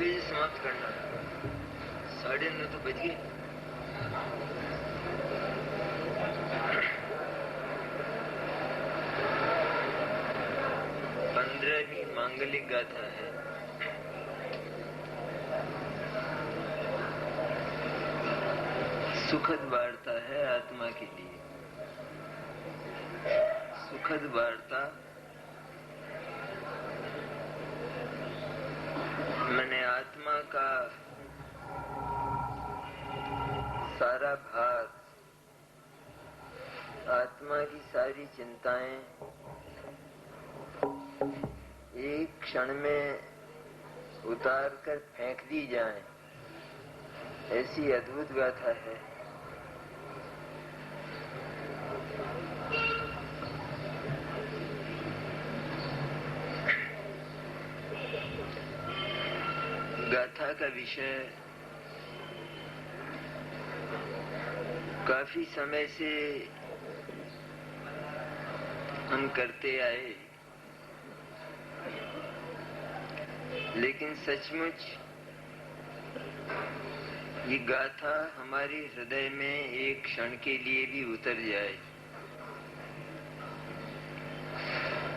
बजे समाप्त करना। 9:30 तो बज गए। पंद्रहवीं मांगलिक गाथा है। सुखद वार्ता है आत्मा के लिए। सुखद वार्ता मैंने आत्मा का सारा भार, आत्मा की सारी चिंताएं एक क्षण में उतार कर फेंक दी जाएं, ऐसी अद्भुत गाथा है। गाथा का विषय काफी समय से हम करते आए, लेकिन सचमुच ये गाथा हमारे हृदय में एक क्षण के लिए भी उतर जाए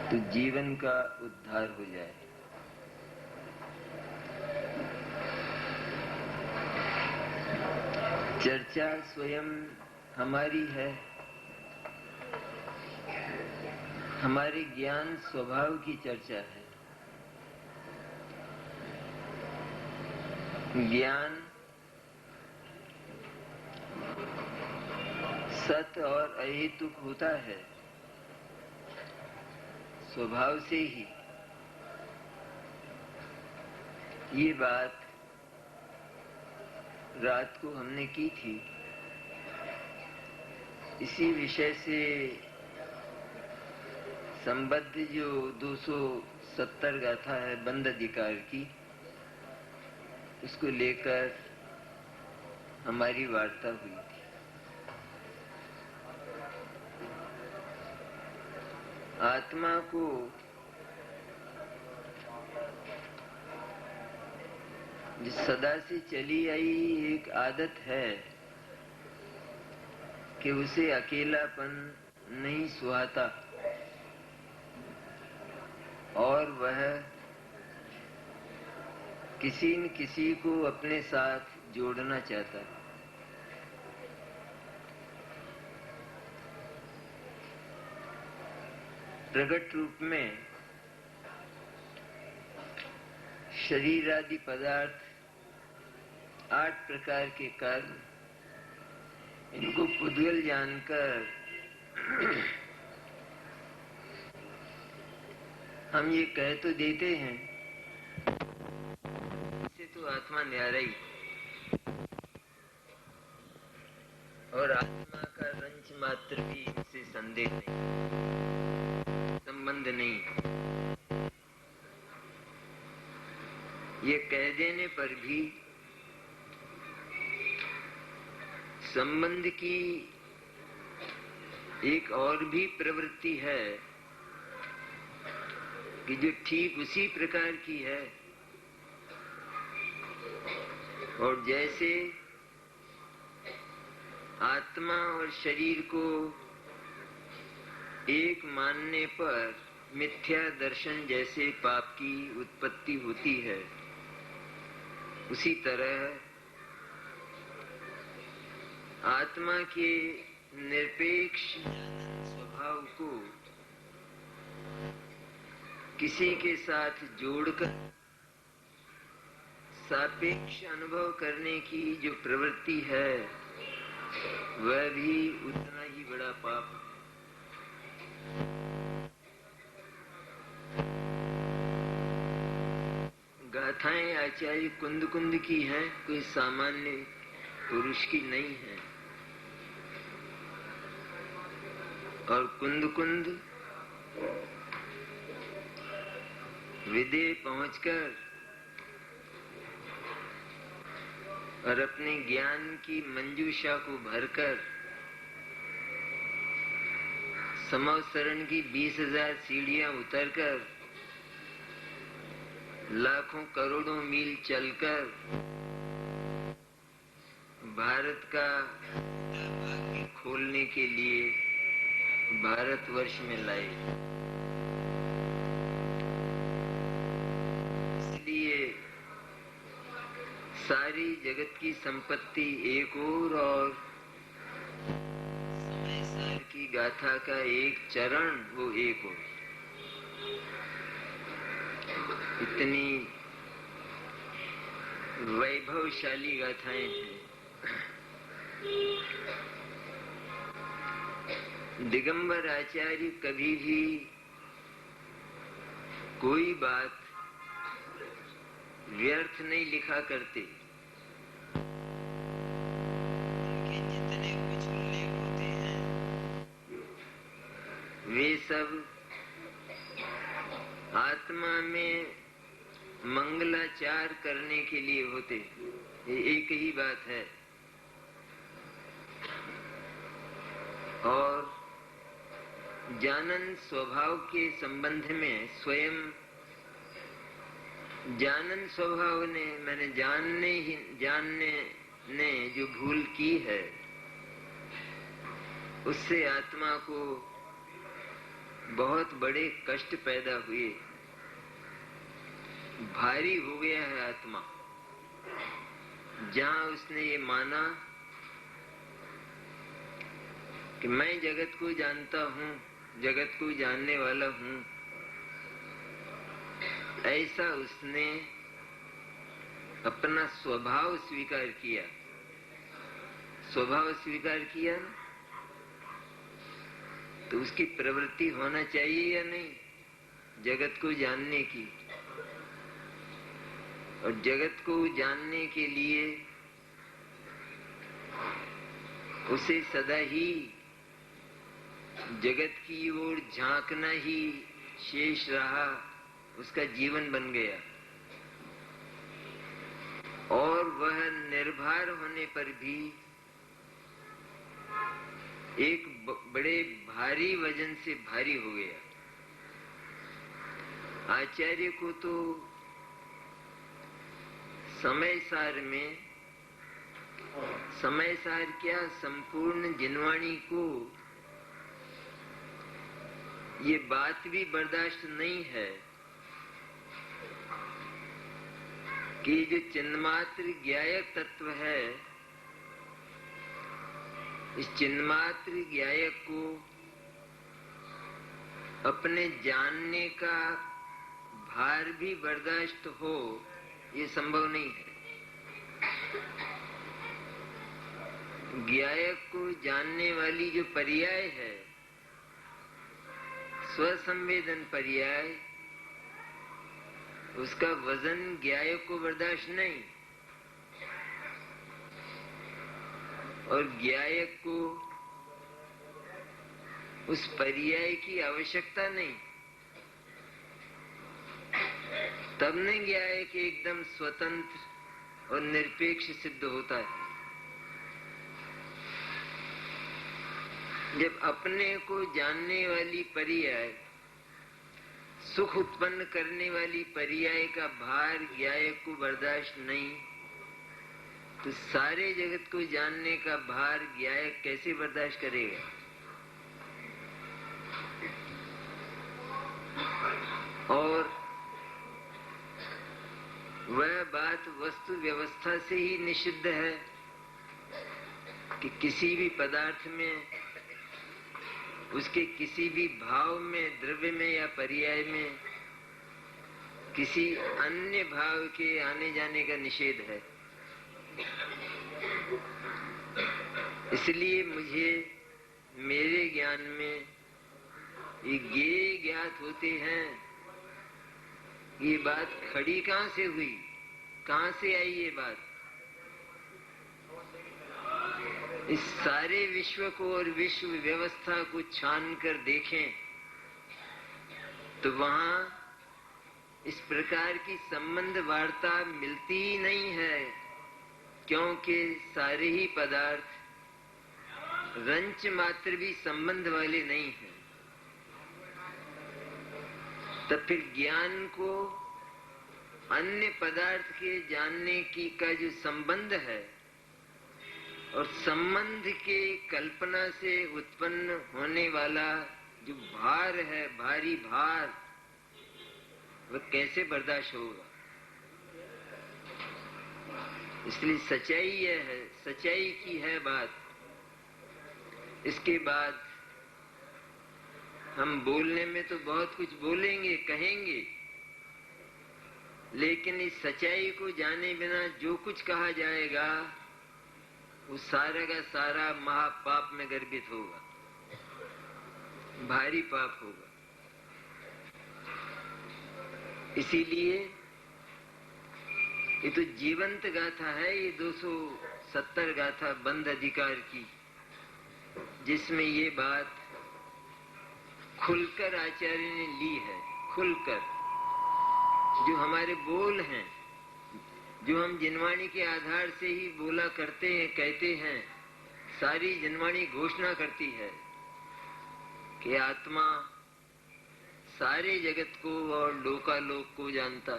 तो जीवन का उद्धार हो जाए। चर्चा स्वयं हमारी है, हमारे ज्ञान स्वभाव की चर्चा है। ज्ञान सत और अहेतुक होता है स्वभाव से ही। ये बात रात को हमने की थी। इसी विषय से संबद्ध जो 270 गाथा है बंद अधिकार की, उसको लेकर हमारी वार्ता हुई थी। आत्मा को जो सदा से चली आई एक आदत है कि उसे अकेलापन नहीं सुहाता और वह किसी न किसी को अपने साथ जोड़ना चाहता है। प्रकट रूप में शरीर आदि पदार्थ 8 प्रकार के कर्म, इनको पुद्गल जानकर हम ये कह तो देते हैं इससे तो आत्मा न्यारा ही, और आत्मा का रंच मात्र भी इनसे संदेह नहीं, संबंध नहीं। ये कह देने पर भी संबंध की एक और भी प्रवृत्ति है कि जो ठीक उसी प्रकार की है। और जैसे आत्मा और शरीर को एक मानने पर मिथ्या दर्शन जैसे पाप की उत्पत्ति होती है, उसी तरह आत्मा के निरपेक्ष स्वभाव को किसी के साथ जोड़कर सापेक्ष अनुभव करने की जो प्रवृत्ति है, वह भी उतना ही बड़ा पाप है। गाथाएं आचार्य कुंद कुंद की हैं, कोई सामान्य पुरुष की नहीं है। और कुंद कुंद विदेह पहुंचकर और अपने ज्ञान की मंजूषा को भरकर समवसरण की 20,000 सीढ़ियां उतरकर लाखों करोड़ों मील चलकर भारत का भाग्य खोलने के लिए भारतवर्ष में लाए। इसलिए सारी जगत की संपत्ति एक और समय सार की गाथा का एक चरण वो एक और। इतनी वैभवशाली गाथाएं हैं। दिगंबर आचार्य कभी भी कोई बात व्यर्थ नहीं लिखा करते। उनके जितने कुछ उल्लेख होते हैं वे सब आत्मा में मंगलाचार करने के लिए होते। ये एक ही बात है। और जानन स्वभाव के संबंध में स्वयं जानन स्वभाव ने मैंने जानने ने जो भूल की है उससे आत्मा को बहुत बड़े कष्ट पैदा हुए। भारी हो गया है आत्मा। जहां उसने ये माना कि मैं जगत को जानता हूं, जगत को जानने वाला हूं, ऐसा उसने अपना स्वभाव स्वीकार किया। स्वभाव स्वीकार किया तो उसकी प्रवृत्ति होना चाहिए या नहीं जगत को जानने की। और जगत को जानने के लिए उसे सदा ही जगत की ओर झांकना ही शेष रहा, उसका जीवन बन गया। और वह निर्भर होने पर भी एक बड़े भारी वजन से भारी हो गया। आचार्य को तो समय सार क्या संपूर्ण जिनवाणी को ये बात भी बर्दाश्त नहीं है कि जो चिन्मात्र ज्ञायक तत्व है, इस चिन्मात्र ज्ञायक को अपने जानने का भार भी बर्दाश्त हो, ये संभव नहीं है। ज्ञायक को जानने वाली जो पर्याय है, स्वसंवेदन पर्याय, उसका वजन ज्ञायक को बर्दाश्त नहीं। और ज्ञायक को उस पर्याय की आवश्यकता नहीं। तब न ज्ञायक एकदम स्वतंत्र और निरपेक्ष सिद्ध होता है। जब अपने को जानने वाली पर्याय, सुख उत्पन्न करने वाली पर्याय का भार ज्ञायक को बर्दाश्त नहीं, तो सारे जगत को जानने का भार ज्ञायक कैसे बर्दाश्त करेगा। और वह बात वस्तु व्यवस्था से ही निषिद्ध है कि किसी भी पदार्थ में, उसके किसी भी भाव में, द्रव्य में या पर्याय में किसी अन्य भाव के आने जाने का निषेध है। इसलिए मुझे मेरे ज्ञान में ये ज्ञात होते हैं, ये बात खड़ी कहां से हुई, कहां से आई ये बात। इस सारे विश्व को और विश्व व्यवस्था को छान कर देखें तो वहां इस प्रकार की संबंध वार्ता मिलती ही नहीं है, क्योंकि सारे ही पदार्थ रंच मात्र भी संबंध वाले नहीं हैं। तब फिर ज्ञान को अन्य पदार्थ के जानने की का जो संबंध है और संबंध के कल्पना से उत्पन्न होने वाला जो भार है, भारी भार, वह कैसे बर्दाश्त होगा। इसलिए सच्चाई यह है, सच्चाई की है बात। इसके बाद हम बोलने में तो बहुत कुछ बोलेंगे, कहेंगे, लेकिन इस सच्चाई को जाने बिना जो कुछ कहा जाएगा वो सारा का सारा महापाप में गर्भित होगा, भारी पाप होगा। इसीलिए ये तो जीवंत गाथा है, ये 270 गाथा बंद अधिकार की, जिसमें ये बात खुलकर आचार्य ने ली है। खुलकर जो हमारे बोल हैं, जो हम जिनवाणी के आधार से ही बोला करते हैं, कहते हैं, सारी जिनवाणी घोषणा करती है कि आत्मा सारे जगत को और लोकालोक को जानता।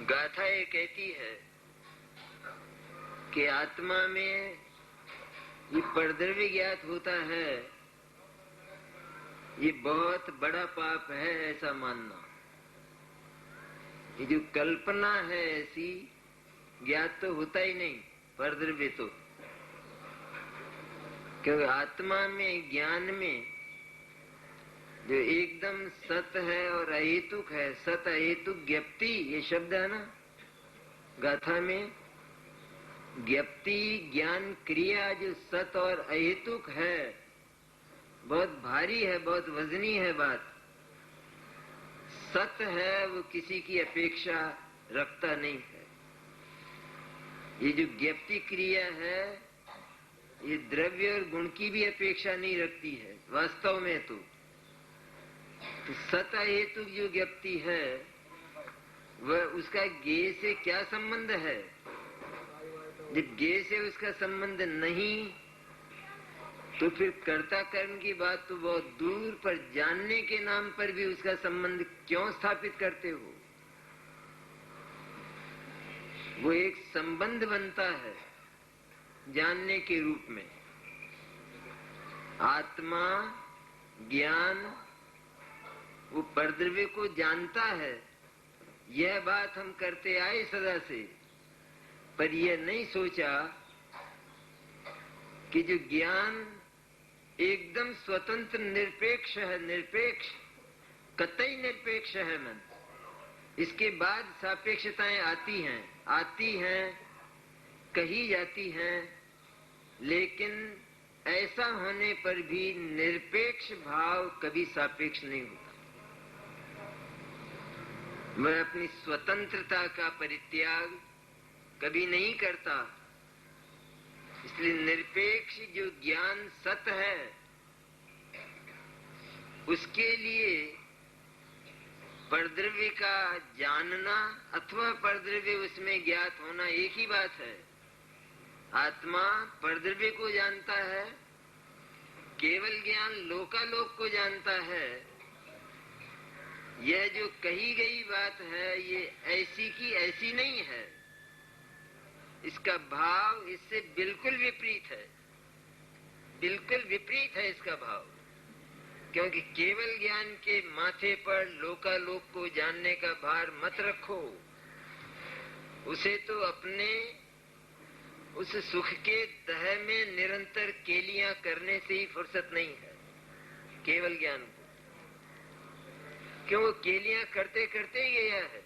गाथा ये कहती है कि आत्मा में ये परद्रव्य ज्ञात होता है, ये बहुत बड़ा पाप है ऐसा मानना। ये जो कल्पना है ऐसी, ज्ञात तो होता ही नहीं परद्रव्य तो, क्योंकि आत्मा में, ज्ञान में जो एकदम सत है और अहेतुक है, सत अहेतुक ज्ञप्ति, ये शब्द है ना गाथा में, ज्ञप्ति ज्ञान क्रिया जो सत और अहेतुक है, बहुत भारी है, बहुत वजनी है बात। सत है वो किसी की अपेक्षा रखता नहीं है। ये जो ज्ञप्ति क्रिया है ये द्रव्य और गुण की भी अपेक्षा नहीं रखती है वास्तव में। तो सत अहेतुक जो ज्ञप्ति है वह, उसका ज्ञेय से क्या संबंध है। जब ज्ञेय से उसका संबंध नहीं तो फिर कर्ता कर्म की बात तो बहुत दूर, पर जानने के नाम पर भी उसका संबंध क्यों स्थापित करते हो। वो एक संबंध बनता है जानने के रूप में। आत्मा ज्ञान वो परद्रव्य को जानता है, यह बात हम करते आए सदा से, पर यह नहीं सोचा कि जो ज्ञान एकदम स्वतंत्र निरपेक्ष है, निरपेक्ष कतई निरपेक्ष है मन, इसके बाद सापेक्षताएं आती हैं, कही जाती हैं, लेकिन ऐसा होने पर भी निरपेक्ष भाव कभी सापेक्ष नहीं होता। मैं अपनी स्वतंत्रता का परित्याग कभी नहीं करता। इसलिए निरपेक्ष जो ज्ञान सत है, उसके लिए परद्रव्य का जानना अथवा परद्रव्य उसमें ज्ञात होना एक ही बात है। आत्मा परद्रव्य को जानता है, केवल ज्ञान लोकालोक को जानता है। यह जो कही गई बात है ये ऐसी की ऐसी नहीं है, इसका भाव इससे बिल्कुल विपरीत है, बिल्कुल विपरीत है इसका भाव। क्योंकि केवल ज्ञान के माथे पर लोकालोक को जानने का भार मत रखो। उसे तो अपने उस सुख के दह में निरंतर केलियां करने से ही फुर्सत नहीं है केवल ज्ञान को। क्यों वो केलियां करते करते ही गया है।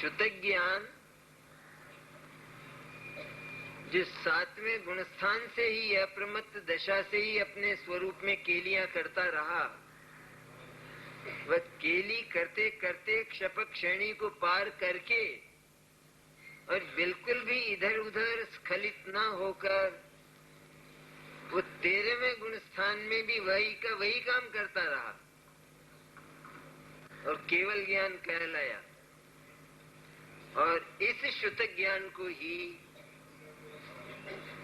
शुद्ध ज्ञान जो सातवें गुणस्थान से ही, अप्रमत्त दशा से ही अपने स्वरूप में केलियां करता रहा, वह केली करते करते क्षपक श्रेणी को पार करके और बिल्कुल भी इधर उधर स्खलित न होकर वो 13वें गुणस्थान में भी वही का वही काम करता रहा और केवल ज्ञान कहलाया। और इस शुद्ध ज्ञान को ही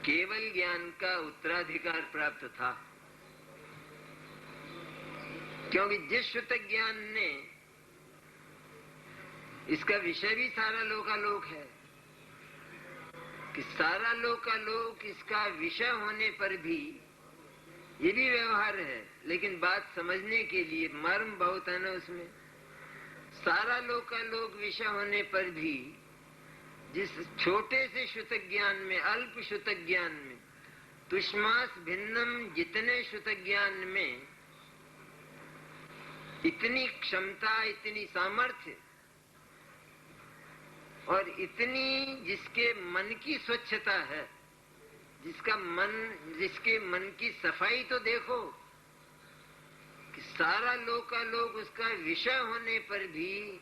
केवल ज्ञान का उत्तराधिकार प्राप्त था। क्योंकि जिस शुद्ध ज्ञान ने, इसका विषय भी सारा लोकालोक है कि सारा लोकालोक इसका विषय होने पर भी ये भी व्यवहार है, लेकिन बात समझने के लिए मर्म बहुत है ना उसमें। सारा लोकालोक विषय होने पर भी जिस छोटे से शुद्ध ज्ञान में, अल्प शुद्ध ज्ञान में, तुष्मास भिन्नम जितने शुद्ध ज्ञान में इतनी क्षमता, इतनी सामर्थ्य और इतनी जिसके मन की स्वच्छता है, जिसके मन की सफाई तो देखो कि सारा लोकालोक उसका विषय होने पर भी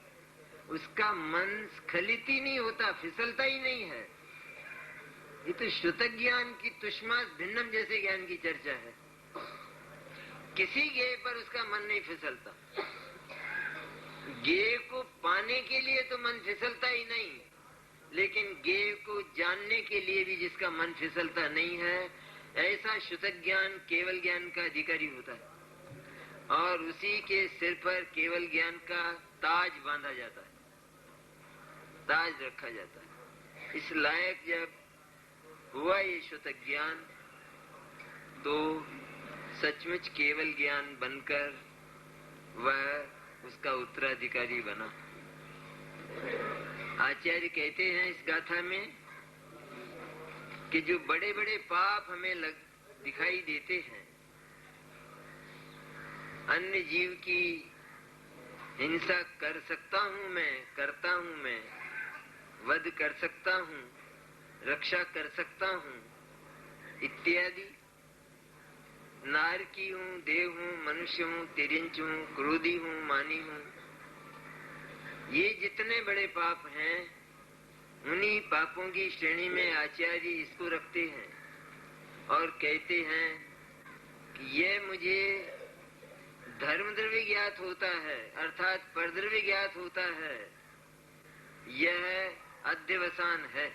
उसका मन स्खलित ही नहीं होता, फिसलता ही नहीं है। ये तो शुद्ध ज्ञान की तुष्मास भिन्नम जैसे ज्ञान की चर्चा है। किसी गेय पर उसका मन नहीं फिसलता। गेय को पाने के लिए तो मन फिसलता ही नहीं, लेकिन गेय को जानने के लिए भी जिसका मन फिसलता नहीं है, ऐसा शुद्ध ज्ञान केवल ज्ञान का अधिकारी होता है और उसी के सिर पर केवल ज्ञान का ताज बांधा जाता है, ताज रखा जाता है। इस लायक जब हुआ ये शुद्ध ज्ञान तो सचमुच केवल ज्ञान बनकर वह उसका उत्तराधिकारी बना। आचार्य कहते हैं इस गाथा में कि जो बड़े बड़े पाप हमें दिखाई देते हैं, अन्य जीव की हिंसा कर सकता हूं मैं, करता हूं मैं, वध कर सकता हूं, रक्षा कर सकता हूं इत्यादि, नारकी हूं, देव हूं, मनुष्य हूं, तिर्यंच हूं, क्रोधी हूं, मानी हूं, ये जितने बड़े पाप हैं उन्हीं पापों की श्रेणी में आचार्य इसको रखते हैं और कहते हैं कि यह मुझे धर्म द्रव्य ज्ञात होता है, अर्थात परद्रव्य ज्ञात होता है, यह अध्यवसान है।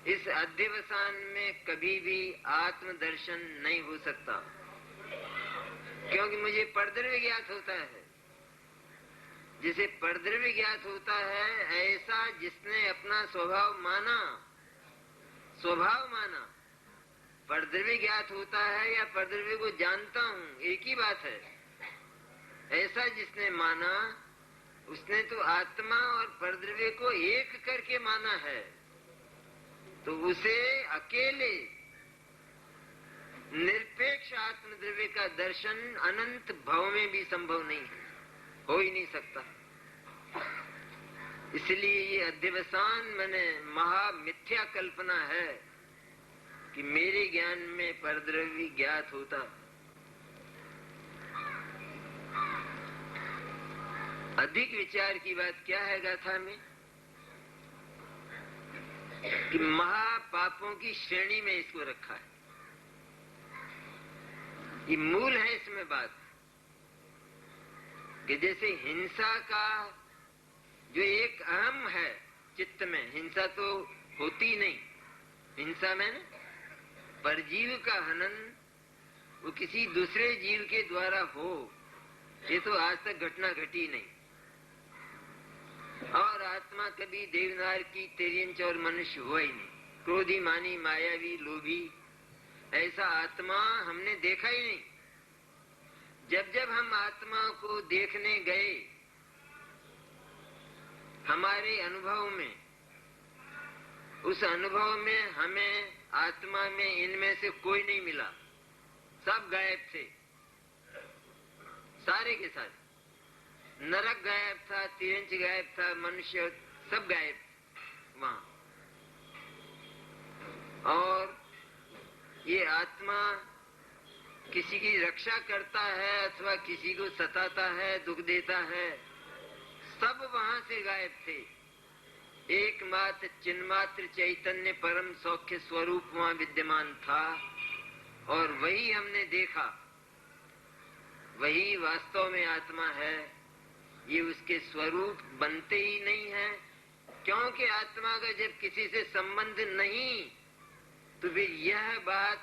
इस अध्यवसान में कभी भी आत्मदर्शन नहीं हो सकता, क्योंकि मुझे परद्रव्य ज्ञात होता है। जिसे परद्रव्य ज्ञात होता है, ऐसा जिसने अपना स्वभाव माना, परद्रव्य ज्ञात होता है या परद्रव्य को जानता हूं, एक ही बात है। ऐसा जिसने माना, उसने तो आत्मा और परद्रव्य को एक करके माना है, तो उसे अकेले निरपेक्ष आत्मद्रव्य का दर्शन अनंत भाव में भी संभव नहीं है, हो ही नहीं सकता। इसलिए ये अध्यवसान माने महामिथ्या कल्पना है कि मेरे ज्ञान में परद्रव्य ज्ञात होता। अधिक विचार की बात क्या है गाथा में कि महापापों की श्रेणी में इसको रखा है। ये मूल है इसमें बात कि जैसे हिंसा का जो एक अहम है चित्त में, हिंसा तो होती नहीं, हिंसा में परजीव का हनन वो किसी दूसरे जीव के द्वारा हो, ये तो आज तक घटना घटी नहीं। और आत्मा कभी देवनार की तिर्यंच और मनुष्य हुआ ही नहीं। क्रोधी, मानी, मायावी, लोभी, ऐसा आत्मा हमने देखा ही नहीं। जब जब हम आत्मा को देखने गए, हमारे अनुभव में, उस अनुभव में हमें आत्मा में इनमें से कोई नहीं मिला, सब गायब थे, सारे के सारे। नरक गायब था, तिरंच गायब था, मनुष्य सब गायब थे वहां। और ये आत्मा किसी की रक्षा करता है अथवा किसी को सताता है, दुख देता है, सब वहां से गायब थे। एकमात्र चिन्मात्र चैतन्य परम सौख्य स्वरूप वहां विद्यमान था और वही हमने देखा, वही वास्तव में आत्मा है। ये उसके स्वरूप बनते ही नहीं है, क्योंकि आत्मा का जब किसी से संबंध नहीं, तो फिर यह बात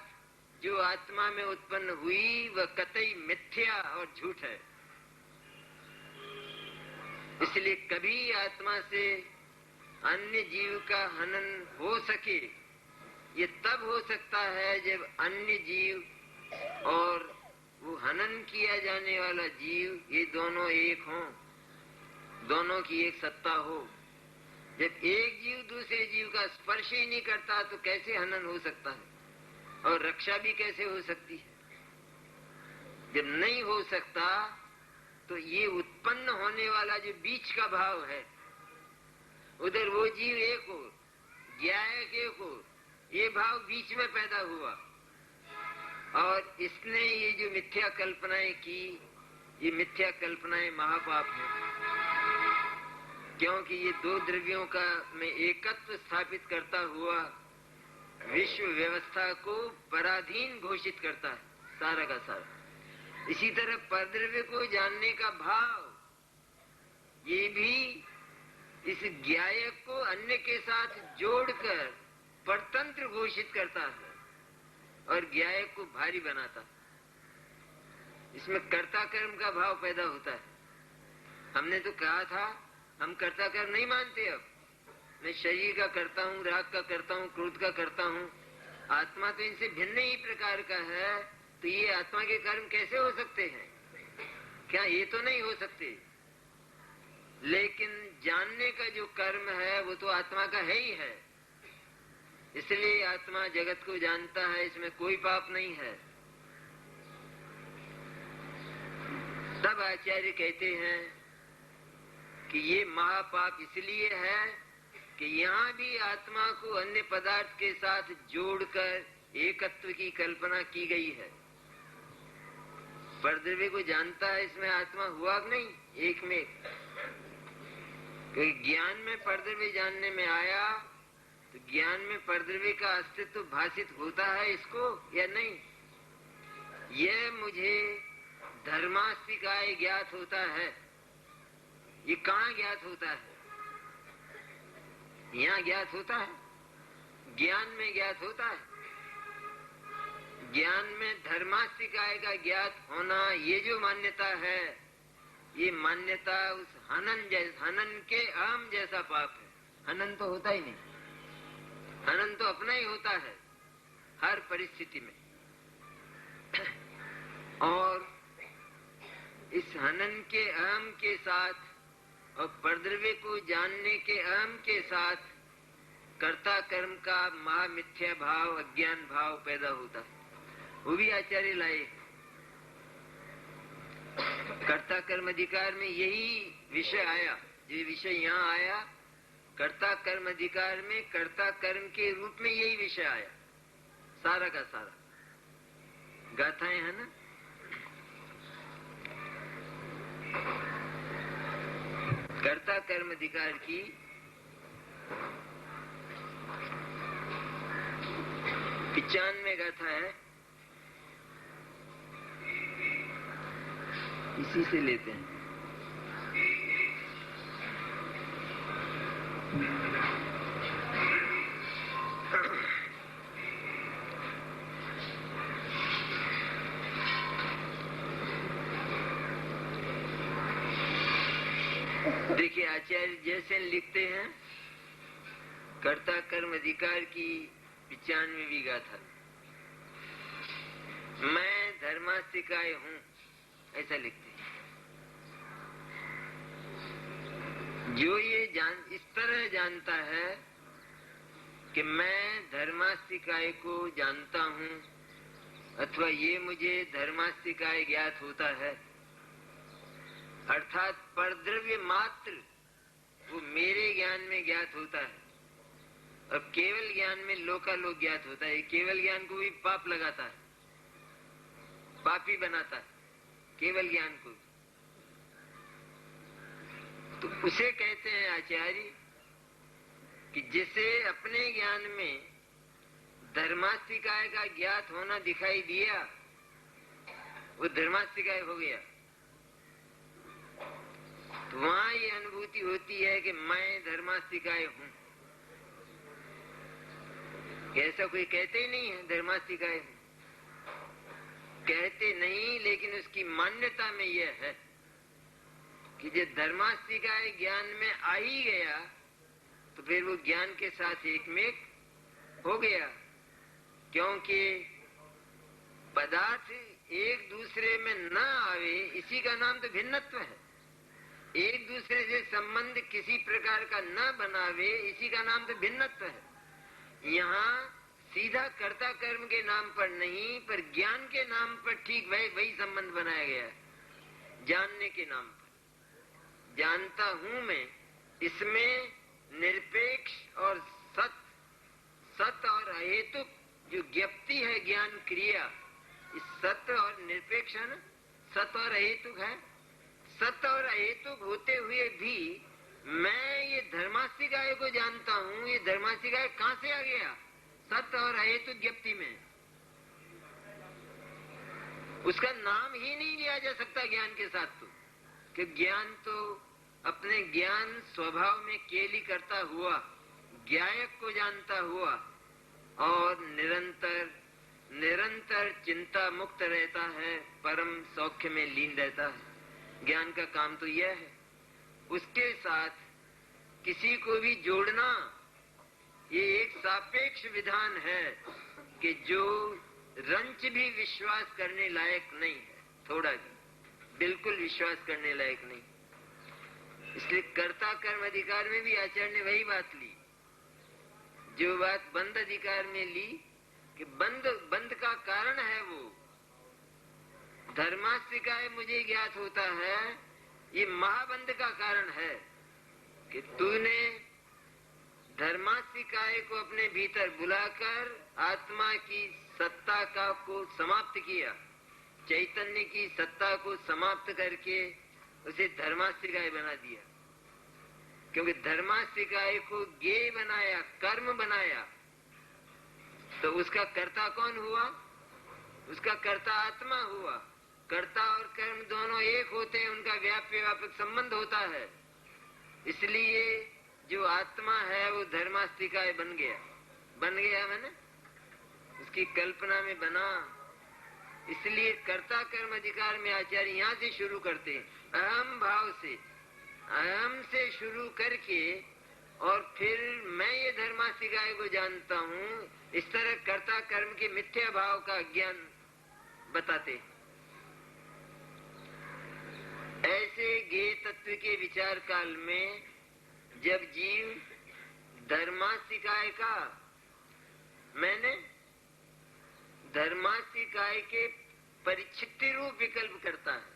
जो आत्मा में उत्पन्न हुई वह कतई मिथ्या और झूठ है। इसलिए कभी आत्मा से अन्य जीव का हनन हो सके, ये तब हो सकता है जब अन्य जीव और वो हनन किया जाने वाला जीव ये दोनों एक हों, दोनों की एक सत्ता हो। जब एक जीव दूसरे जीव का स्पर्श ही नहीं करता तो कैसे हनन हो सकता है, और रक्षा भी कैसे हो सकती है? जब नहीं हो सकता तो ये उत्पन्न होने वाला जो बीच का भाव है, उधर वो जीव एक हो, ज्ञायक एक हो, ये भाव बीच में पैदा हुआ, और इसने ये जो मिथ्या कल्पनाएं की, ये मिथ्या कल्पनाएं महापाप है, क्योंकि ये दो द्रव्यों का में एकत्व स्थापित करता हुआ विश्व व्यवस्था को पराधीन घोषित करता है, सारा का सारा। इसी तरह परद्रव्य को जानने का भाव, ये भी इस ज्ञायक को अन्य के साथ जोड़कर परतंत्र घोषित करता है और ज्ञायक को भारी बनाता है। इसमें कर्ता कर्म का भाव पैदा होता है। हमने तो कहा था हम कर्ता कर्म नहीं मानते। अब मैं शरीर का करता हूँ, राग का करता हूँ, क्रोध का करता हूँ। आत्मा तो इनसे भिन्न ही प्रकार का है, तो ये आत्मा के कर्म कैसे हो सकते हैं? क्या ये तो नहीं हो सकते। लेकिन जानने का जो कर्म है वो तो आत्मा का है ही है, इसलिए आत्मा जगत को जानता है, इसमें कोई पाप नहीं है। तब आचार्य कहते हैं कि ये महापाप इसलिए है कि यहाँ भी आत्मा को अन्य पदार्थ के साथ जोड़कर एकत्व की कल्पना की गई है। परद्रव्य को जानता है, इसमें आत्मा हुआ नहीं एक में एक। ज्ञान में परद्रव्य जानने में आया तो ज्ञान में परद्रव्य का अस्तित्व भाषित होता है इसको या नहीं? यह मुझे धर्मास्तिकाय ज्ञात होता है। ये कहाँ ज्ञात होता है? यहाँ ज्ञात होता है, ज्ञान में ज्ञात होता है। ज्ञान में धर्मास्तिकाय का ज्ञात होना, ये जो मान्यता है, ये मान्यता उस हनन के अहम जैसा पाप है। हनन तो होता ही नहीं, हनन तो अपना ही होता है हर परिस्थिति में। और इस हनन के अहम के साथ और परद्रव्य को जानने के अहम के साथ कर्ता कर्म का महामिथ्या भाव, अज्ञान भाव पैदा होता है। वो भी आचार्य लाए। कर्ता कर्म अधिकार में यही विषय आया, जो विषय यहाँ आया। कर्ता कर्म अधिकार में कर्ता कर्म के रूप में यही विषय आया, सारा का सारा। गाथाएं है ना। कर्ता कर्म अधिकार की 95 गाथा है, इसी से लेते हैं। देखिए आचार्य जैसे लिखते हैं, कर्ता कर्म अधिकार की 95वीं गाथा। मैं धर्मास्तिकाय हूँ, ऐसा लिखते हैं। जो ये इस तरह जानता है कि मैं धर्मास्तिकाय को जानता हूँ, अथवा ये मुझे धर्मास्तिकाय ज्ञात होता है, अर्थात परद्रव्य मात्र वो मेरे ज्ञान में ज्ञात होता है। अब केवल ज्ञान में लोकालोक ज्ञात होता है। केवल ज्ञान को भी पाप लगाता है, पापी बनाता है केवल ज्ञान को। तो उसे कहते हैं आचार्य कि जिसे अपने ज्ञान में धर्मास्तिकाय का ज्ञात होना दिखाई दिया, वो धर्मास्तिकाय हो गया। तो वहां ये अनुभूति होती है कि मैं धर्मास्तिकाय हूं। ऐसा कोई कहते ही नहीं है धर्मास्तिकाय हूं, कहते नहीं, लेकिन उसकी मान्यता में यह है। कि जो धर्मास्तिकाय ज्ञान में आ ही गया तो फिर वो ज्ञान के साथ एकमेक हो गया, क्योंकि पदार्थ एक दूसरे में न आवे इसी का नाम तो भिन्नत्व है। एक दूसरे से संबंध किसी प्रकार का न बनावे इसी का नाम तो भिन्नत्व है। यहाँ सीधा कर्ता कर्म के नाम पर नहीं, पर ज्ञान के नाम पर ठीक वही संबंध बनाया गया है। जानने के नाम पर जानता हूं मैं, इसमें निरपेक्ष और सत और अहेतुक जो ज्ञप्ति है ज्ञान क्रिया, इस सत्य और निरपेक्ष है ना, सत्य और अहेतुक है। सत्य और अहेतुक होते हुए भी मैं ये धर्मास्तिकाय को जानता हूँ, ये धर्मास्तिकाय कहाँ से आ गया? सत्य और अहेतुक ज्ञप्ति में। उसका नाम ही नहीं लिया जा सकता ज्ञान के साथ, तो कि ज्ञान तो अपने ज्ञान स्वभाव में केली करता हुआ ज्ञायक को जानता हुआ और निरंतर चिंता मुक्त रहता है, परम सौख्य में लीन रहता है। ज्ञान का काम तो यह है। उसके साथ किसी को भी जोड़ना ये एक सापेक्ष विधान है कि जो रंच भी विश्वास करने लायक नहीं है, थोड़ा भी बिल्कुल विश्वास करने लायक नहीं। इसलिए कर्ता कर्म अधिकार में भी आचार्य ने वही बात ली जो बात बंद अधिकार में ली, कि बंद का कारण है वो धर्मास्तिकाय मुझे ज्ञात होता है, ये महाबंध का कारण है कि तूने धर्मास्तिकाय को अपने भीतर बुलाकर आत्मा की सत्ता को समाप्त किया, चैतन्य की सत्ता को समाप्त करके उसे धर्मास्तिकाय बना दिया। क्योंकि धर्मास्तिकाय को ज्ञेय बनाया, कर्म बनाया, तो उसका कर्ता कौन हुआ? उसका कर्ता आत्मा हुआ। कर्ता और कर्म दोनों एक होते हैं, उनका व्यापक संबंध होता है। इसलिए जो आत्मा है वो धर्मास्तिकाय बन गया मैंने उसकी कल्पना में बना। इसलिए कर्ता कर्म अधिकार में आचार्य यहाँ से शुरू करते हैं, अहम भाव से, अहम से शुरू करके और फिर मैं ये धर्मास्तिकाय को जानता हूँ, इस तरह कर्ता कर्म के मिथ्या भाव का ज्ञान बताते। ऐसे ज्ञेय तत्व के विचार काल में जब जीव धर्मास्तिकाय का, मैंने धर्मास्तिकाय के परिच्छित्ति रूप विकल्प करता है।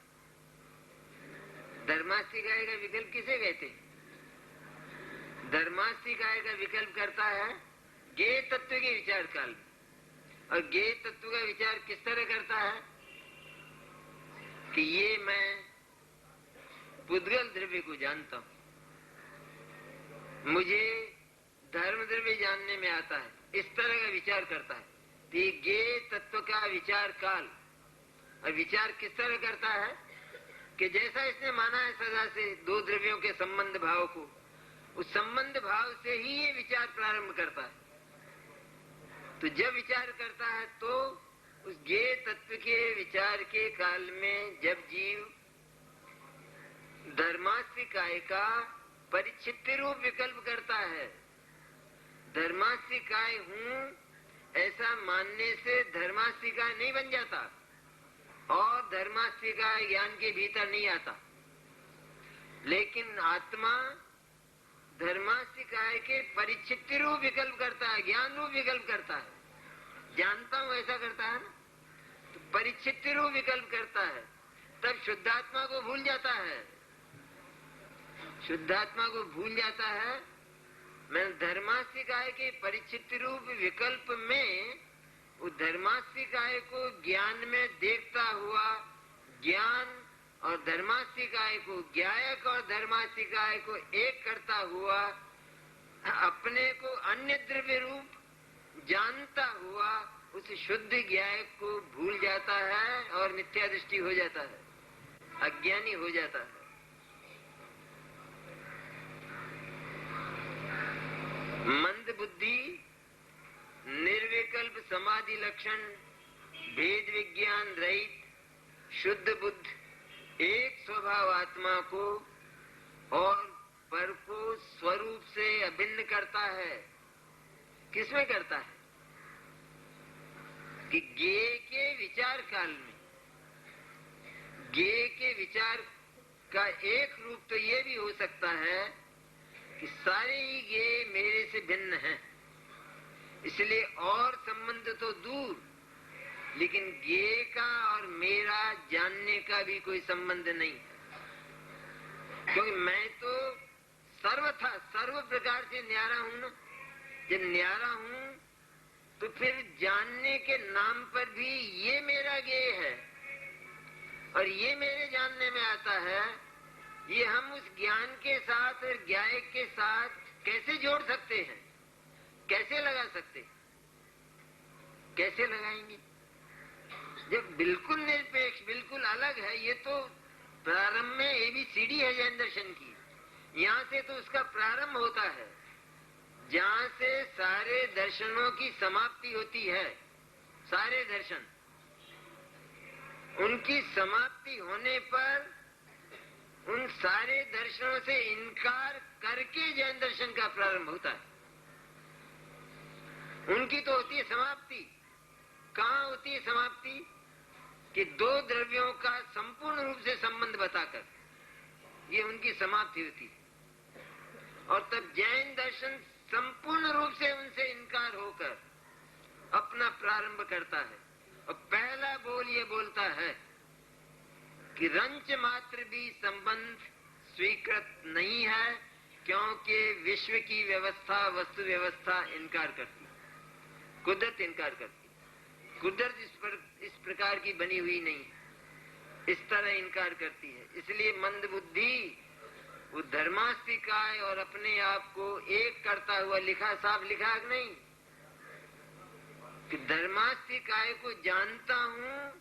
धर्मास्तिकाय का विकल्प किसे कहते हैं? धर्मास्तिकाय का विकल्प करता है ज्ञेय तत्व के विचार काल में। और ज्ञेय तत्व का विचार किस तरह करता है कि ये मैं पुद्गल द्रव्य को जानता हूं, मुझे धर्म द्रव्य जानने में आता है, इस तरह का विचार करता है। तो ये ज्ञेय तत्व का विचार काल, और विचार किस तरह करता है कि जैसा इसने माना है सदा से दो द्रव्यों के संबंध भाव को, उस संबंध भाव से ही ये विचार प्रारंभ करता है। तो जब विचार करता है तो उस ज्ञेय तत्व के विचार के काल में जब जीव धर्मास्तिकाय का परिच्छित्ति रूप विकल्प करता है, धर्मास्तिकाय हूं ऐसा मानने से धर्मास्तिकाय नहीं बन जाता और धर्मास्तिकाय ज्ञान के भीतर नहीं आता। लेकिन आत्मा धर्मास्तिकाय के परिच्छित्ति रूप विकल्प करता है, ज्ञान रूप विकल्प करता है। जानता हूं ऐसा करता है ना, तो परिच्छित्ति रूप विकल्प करता है। तब शुद्धात्मा को भूल जाता है, शुद्धात्मा को भूल जाता है। मैं धर्मास्तिकाय के परिच्छित्ति रूप विकल्प में वो धर्मास्तिकाय को ज्ञान में देखता हुआ, ज्ञान और धर्मास्तिकाय को, ज्ञायक और धर्मास्तिकाय को एक करता हुआ, अपने को अन्य द्रव्य रूप जानता हुआ उस शुद्ध ज्ञायक को भूल जाता है और मिथ्या दृष्टि हो जाता है, अज्ञानी हो जाता है। मंद बुद्धि, निर्विकल्प समाधि लक्षण, भेद विज्ञान रहित शुद्ध बुद्ध एक स्वभाव आत्मा को और पर को स्वरूप से अभिन्न करता है। किसमें करता है कि ज्ञेय के विचार काल में, ज्ञेय के विचार का एक रूप तो ये भी हो सकता है कि सारे ही ज्ञेय मेरे से भिन्न हैं, इसलिए और संबंध तो दूर, लेकिन ज्ञेय का और मेरा जानने का भी कोई संबंध नहीं, क्योंकि मैं तो सर्वथा सर्व प्रकार से न्यारा हूं ना। जब न्यारा हूं तो फिर जानने के नाम पर भी ये मेरा ज्ञेय है और ये मेरे जानने में आता है। ये हम उस ज्ञान के साथ और ज्ञाय के साथ कैसे जोड़ सकते हैं, कैसे लगा सकते, कैसे लगाएंगे जब बिल्कुल निरपेक्ष, बिल्कुल अलग है। ये तो प्रारंभ में ABCD है जैन दर्शन की, यहाँ से तो उसका प्रारंभ होता है, जहाँ से सारे दर्शनों की समाप्ति होती है। सारे दर्शन, उनकी समाप्ति होने पर उन सारे दर्शनों से इनकार करके जैन दर्शन का प्रारंभ होता है। उनकी तो होती है समाप्ति। कहाँ होती है समाप्ति? कि दो द्रव्यों का संपूर्ण रूप से संबंध बताकर ये उनकी समाप्ति होती है, और तब जैन दर्शन संपूर्ण रूप से उनसे इनकार होकर अपना प्रारंभ करता है। और पहला बोल ये बोलता है कि रंच मात्र भी संबंध स्वीकृत नहीं है, क्योंकि विश्व की व्यवस्था, वस्तु व्यवस्था इनकार करती है, कुदरत इनकार करती है। कुदरत इस प्रकार की बनी हुई नहीं है, इस तरह इनकार करती है। इसलिए मंद बुद्धि वो धर्मास्तिकाय और अपने आप को एक करता हुआ लिखा, साफ लिखा नहीं कि धर्मास्तिकाय को जानता हूँ,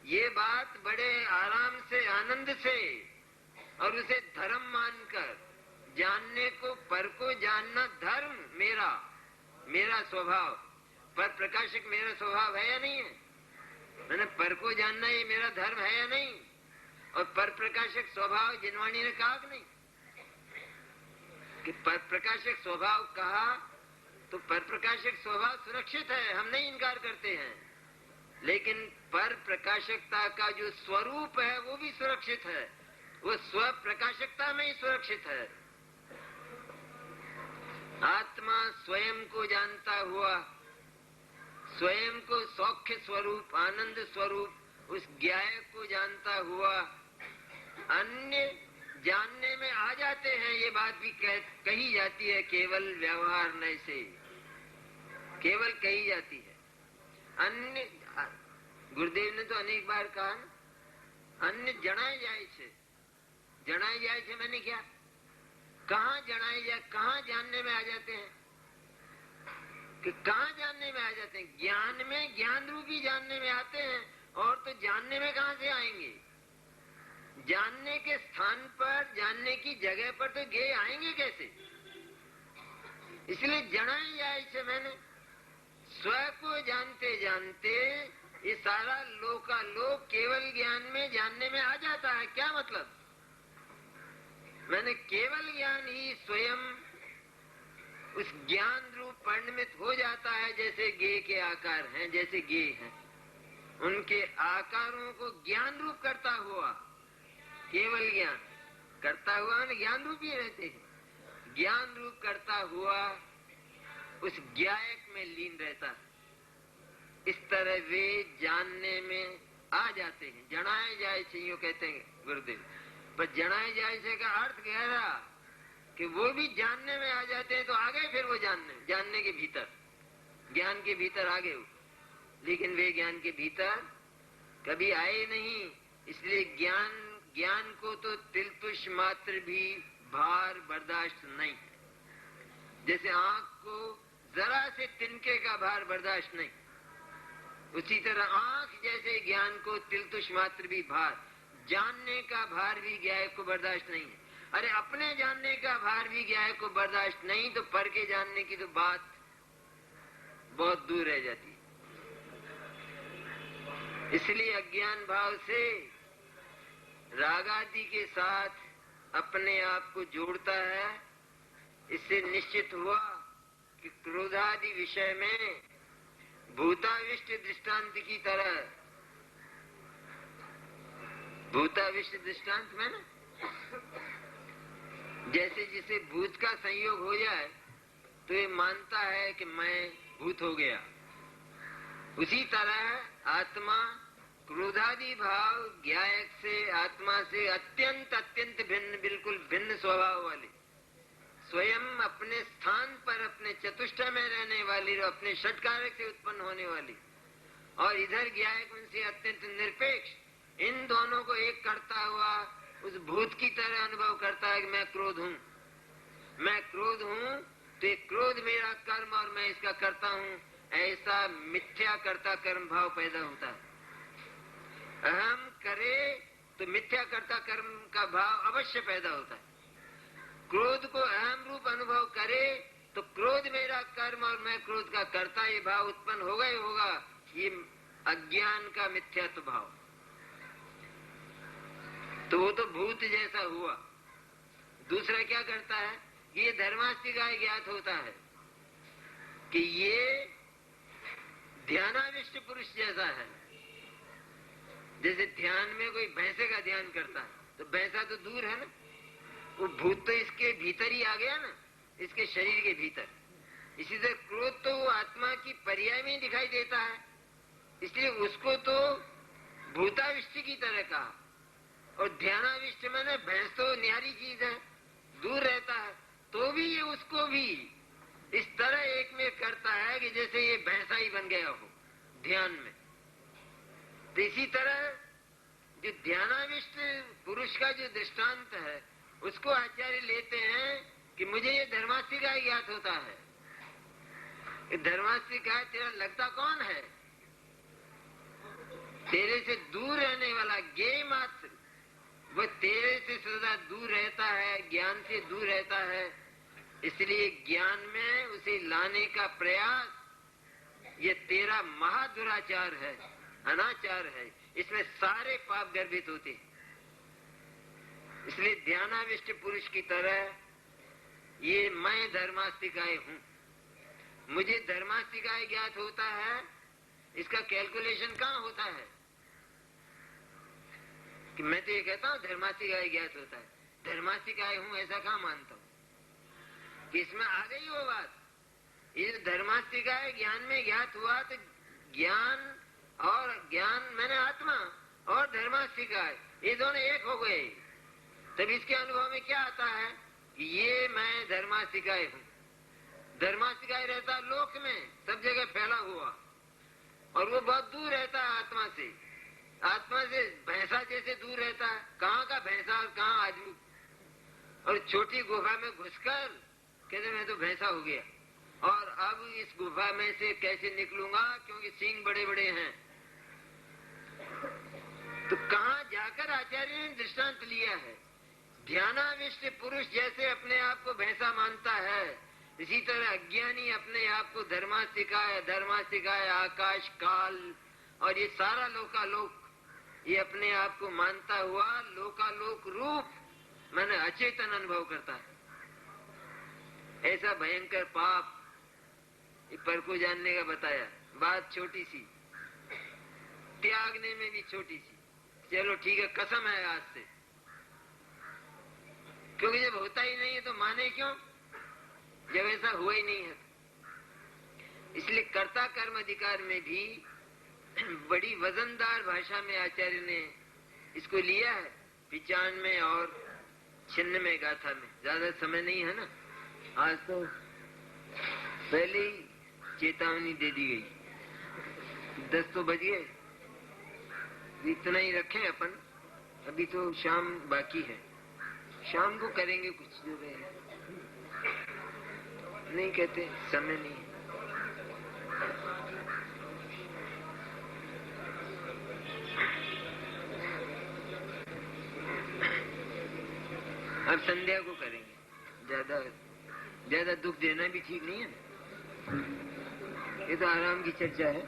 ये बात बड़े आराम से, आनंद से, और उसे धर्म मानकर जानने को, पर को जानना धर्म मेरा स्वभाव। पर प्रकाशक मेरा स्वभाव है या नहीं है? मैंने पर को जानना ये मेरा धर्म है या नहीं? और पर प्रकाशक स्वभाव जिनवाणी ने कहा कि नहीं कि पर प्रकाशक स्वभाव कहा, तो पर प्रकाशक स्वभाव सुरक्षित है, हम नहीं इनकार करते हैं, लेकिन पर प्रकाशकता का जो स्वरूप है वो भी सुरक्षित है, वो स्व प्रकाशकता में ही सुरक्षित है। आत्मा स्वयं को जानता हुआ, स्वयं को सौख्य स्वरूप, आनंद स्वरूप, उस ज्ञाय को जानता हुआ अन्य जानने में आ जाते हैं। ये बात भी कही जाती है, केवल व्यवहार नहीं से, केवल कही जाती है। अन्य, गुरुदेव ने तो अनेक बार कहा ना, अन्य जनाए जाए छे। जनाए जाए छे मैंने क्या, कहाँ जनाए जाए, कहाँ जानने में आ जाते हैं, कि कहाँ जानने में आ जाते हैं? ज्ञान में, ज्ञान रूपी जानने में आते हैं, और तो जानने में कहाँ से आएंगे? जानने के स्थान पर, जानने की जगह पर तो गे आएंगे कैसे? इसलिए जनाए जाए छे मैंने, स्व को जानते जानते ये सारा लोकालोक केवल ज्ञान में, जानने में आ जाता है। क्या मतलब? मैंने केवल ज्ञान ही स्वयं उस ज्ञान रूप परिणमित हो जाता है। जैसे गे के आकार हैं, जैसे गे हैं, उनके आकारों को ज्ञान रूप करता हुआ, केवल ज्ञान करता हुआ, ज्ञान रूप ही रहते हैं, ज्ञान रूप करता हुआ उस ज्ञायक में लीन रहता है। इस तरह वे जानने में आ जाते हैं। जनाए जाए छे यूं कहते हैं गुरुदेव, पर जनाए जाए छे का अर्थ गहरा कि वो भी जानने में आ जाते हैं, तो आ गए फिर वो जानने के भीतर, ज्ञान के भीतर आ गए। लेकिन वे ज्ञान के भीतर कभी आए नहीं, इसलिए ज्ञान को तो तिलतुष मात्र भी भार बर्दाश्त नहीं। जैसे आंख को जरा से तिनके का भार बर्दाश्त नहीं, उसी तरह आंख जैसे ज्ञान को तिलतुष मात्र भी भार, जानने का भार भी ज्ञाय को बर्दाश्त नहीं है। अरे अपने जानने का भार भी ज्ञाय को बर्दाश्त नहीं, तो पर के जानने की तो बात बहुत दूर रह जाती है। इसलिए अज्ञान भाव से राग आदि के साथ अपने आप को जोड़ता है। इससे निश्चित हुआ कि क्रोधादि विषय में भूताविष्ट दृष्टांत की तरह, भूताविष्ट दृष्टांत में ना, जैसे जिसे भूत का संयोग हो जाए तो ये मानता है कि मैं भूत हो गया, उसी तरह आत्मा क्रोधादि भाव ज्ञायक से, आत्मा से अत्यंत अत्यंत भिन्न, बिल्कुल भिन्न स्वभाव वाली, स्वयं अपने स्थान पर अपने चतुष्ट में रहने वाली और अपने षटकारक से उत्पन्न होने वाली, और इधर ज्ञायक उनसे अत्यंत निरपेक्ष, इन दोनों को एक करता हुआ उस भूत की तरह अनुभव करता है कि मैं क्रोध हूँ, मैं क्रोध हूँ, तो ये क्रोध मेरा कर्म और मैं इसका करता हूँ, ऐसा मिथ्या कर्ता कर्म भाव पैदा होता है। अहम करे तो मिथ्या कर्ता कर्म का भाव अवश्य पैदा होता है। क्रोध को अहम रूप अनुभव करे तो क्रोध मेरा कर्म और मैं क्रोध का कर्ता, ये भाव उत्पन्न होगा ही होगा। ये अज्ञान का मिथ्यात्व भाव, तो वो तो भूत जैसा हुआ। दूसरा क्या करता है, ये धर्मास्तिकाय ज्ञात होता है कि ये ध्यानाविष्ट पुरुष जैसा है। जैसे ध्यान में कोई भैंसे का ध्यान करता है तो भैंसा तो दूर है ना, वो भूत तो इसके भीतर ही आ गया ना, इसके शरीर के भीतर। इसी तरह क्रोध तो वो आत्मा की पर्याय में दिखाई देता है, इसलिए उसको तो भूताविष्ट की तरह कहा। और ध्यानाविष्ट मैंने भैंस तो न्यारी चीज है, दूर रहता है, तो भी ये उसको भी इस तरह एक में करता है कि जैसे ये भैंसा ही बन गया हो ध्यान में। तो इसी तरह जो ध्यानाविष्ट पुरुष का जो दृष्टांत है उसको आचार्य लेते हैं कि मुझे ये धर्मास्तिका ज्ञात होता है। धर्मास्तिका तेरा लगता कौन है, तेरे से दूर रहने वाला ज्ञेय मात्र, वो तेरे से सदा दूर रहता है, ज्ञान से दूर रहता है। इसलिए ज्ञान में उसे लाने का प्रयास ये तेरा महादुराचार है, अनाचार है, इसमें सारे पाप गर्भित होते। इसलिए ध्यानाविष्ट पुरुष की तरह ये मैं धर्मास्तिकाय हूँ, मुझे धर्मास्तिकाय ज्ञात होता है, इसका कैलकुलेशन कहाँ होता है कि मैं तो ये कहता हूँ धर्मास्तिकाय ज्ञात होता है, धर्मास्तिकाय हूँ ऐसा कहाँ मानता हूँ कि इसमें आ गई वो बात। ये धर्मास्तिकाय ज्ञान में ज्ञात हुआ तो ज्ञान और ज्ञान मैंने आत्मा और धर्मास्तिकाय ये दोनों एक हो गए। तब इसके अनुभव में क्या आता है कि ये मैं धर्मास्तिकाय हूँ। धर्मास्तिकाय रहता लोक में सब जगह फैला हुआ, और वो बहुत दूर रहता है आत्मा से, आत्मा से भैंसा जैसे दूर रहता है। कहाँ का भैंसा और कहाँ आदमी, और छोटी गुफा में घुसकर कहते मैं तो भैंसा हो गया, और अब इस गुफा में से कैसे निकलूंगा क्योंकि सींग बड़े बड़े हैं। तो कहाँ जाकर आचार्य ने दृष्टांत लिया है। ध्यानाविष्ट पुरुष जैसे अपने आप को भैंसा मानता है, इसी तरह अज्ञानी अपने आप को धर्मास्तिकाय, धर्मास्तिकाय आकाश काल और ये सारा लोकालोक, ये अपने आप को मानता हुआ लोकालोक रूप मैंने अचेतन अनुभव करता है। ऐसा भयंकर पाप पर को जानने का बताया, बात छोटी सी, त्यागने में भी छोटी सी। चलो ठीक है, कसम है आज से, क्योंकि जब होता ही नहीं है तो माने क्यों, जब ऐसा हुआ ही नहीं है। इसलिए कर्ता कर्म अधिकार में भी बड़ी वजनदार भाषा में आचार्य ने इसको लिया है, 95 और 96 गाथा में। ज्यादा समय नहीं है ना, आज तो पहले ही चेतावनी दे दी गई, 10 तो बज गए, इतना ही रखें अपन। अभी तो शाम बाकी है, शाम को करेंगे कुछ जो रहे, नहीं कहते समय नहीं है। अब संध्या को करेंगे, ज्यादा दुख देना भी ठीक नहीं है। ये तो आराम की चर्चा है।